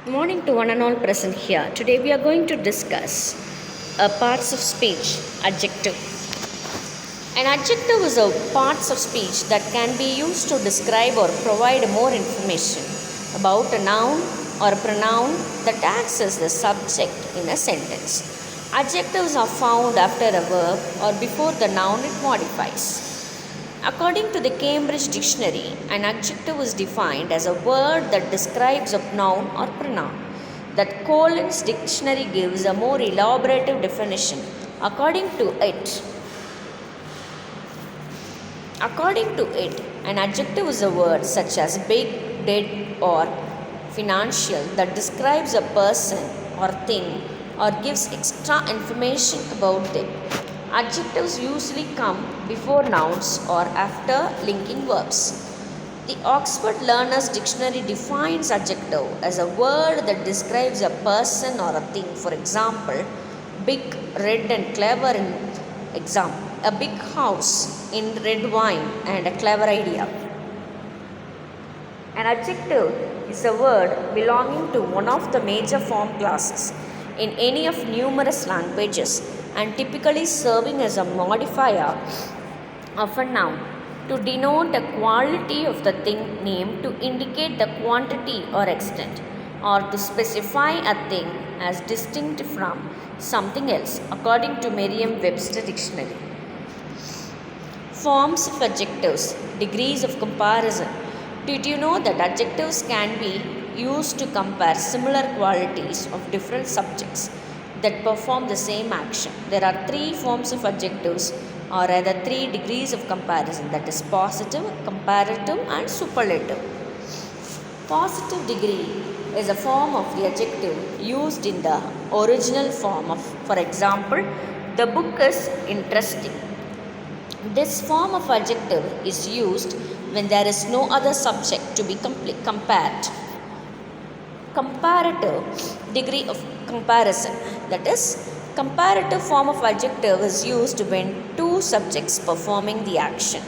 Morning to one and all present here. Today we are going to discuss parts of speech, adjective. An adjective is a parts of speech that can be used to describe or provide more information about a noun or a pronoun that acts as the subject in a sentence. Adjectives are found after a verb or before the noun it modifies. According to the Cambridge Dictionary, an adjective is defined as a word that describes a noun or pronoun. That Collins Dictionary gives a more elaborative definition. According to it, an adjective is a word such as big, dead, or financial that describes a person or thing or gives extra information about them. Adjectives usually come before nouns or after linking verbs. The Oxford Learner's Dictionary defines adjective as a word that describes a person or a thing. For example, big, red, and clever in example. A big house in red wine and a clever idea. An adjective is a word belonging to one of the major form classes in any of numerous languages and typically serving as a modifier of a noun to denote a quality of the thing named, to indicate the quantity or extent, or to specify a thing as distinct from something else, according to Merriam-Webster Dictionary. Forms of adjectives, degrees of comparison. Did you know that adjectives can be used to compare similar qualities of different subjects that perform the same action? There are three forms of adjectives, or rather three degrees of comparison, that is positive, comparative, and superlative. Positive degree is a form of the adjective used in the original form of, for example, the book is interesting. This form of adjective is used when there is no other subject to be compared. Comparative degree of comparison, that is, comparative form of adjective is used when two subjects performing the action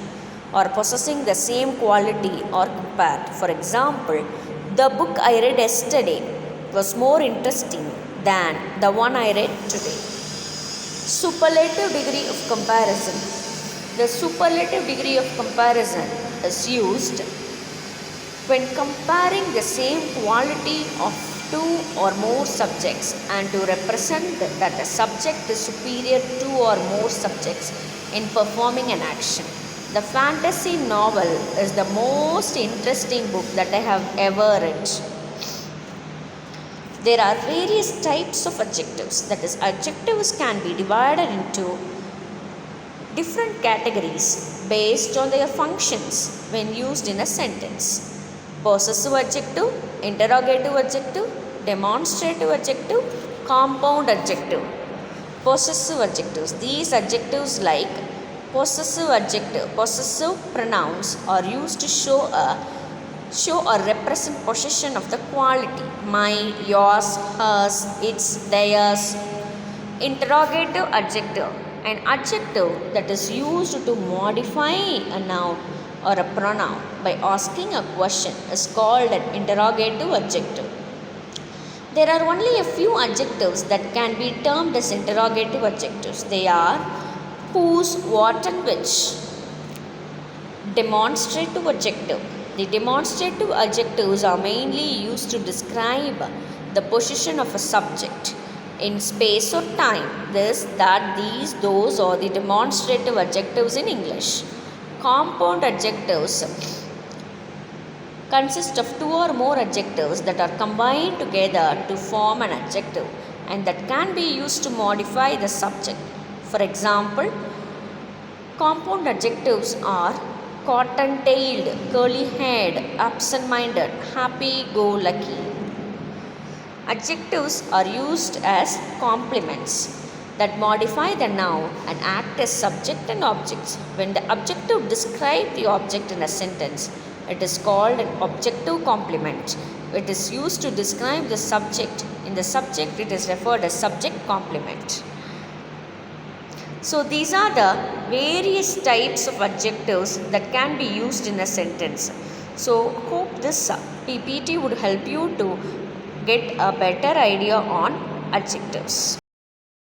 or possessing the same quality are compared. For example, the book I read yesterday was more interesting than the one I read today. Superlative degree of comparison. The superlative degree of comparison is used when comparing the same quality of two or more subjects and to represent that a subject is superior to two or more subjects in performing an action. The fantasy novel is the most interesting book that I have ever read. There are various types of adjectives, that is, adjectives can be divided into different categories based on their functions when used in a sentence. Possessive adjective, interrogative adjective, demonstrative adjective, compound adjective. Possessive adjectives. These adjectives like possessive adjective, possessive pronouns are used to show or represent possession of the quality mine, yours, hers, its, theirs. Interrogative adjective. An adjective that is used to modify a noun or a pronoun by asking a question is called an interrogative adjective. There are only a few adjectives that can be termed as interrogative adjectives. They are whose, what, and which. Demonstrative adjective. The demonstrative adjectives are mainly used to describe the position of a subject in space or time. This, that, these, those are the demonstrative adjectives in English. Compound adjectives consist of two or more adjectives that are combined together to form an adjective and that can be used to modify the subject. For example, compound adjectives are cotton-tailed, curly-haired, absent-minded, happy-go-lucky. Adjectives are used as complements that modify the noun and act as subject and objects. When the adjective describes the object in a sentence, it is called an objective complement. It is used to describe the subject. In the subject, it is referred as subject complement. So these are the various types of adjectives that can be used in a sentence. So hope this PPT would help you to get a better idea on adjectives.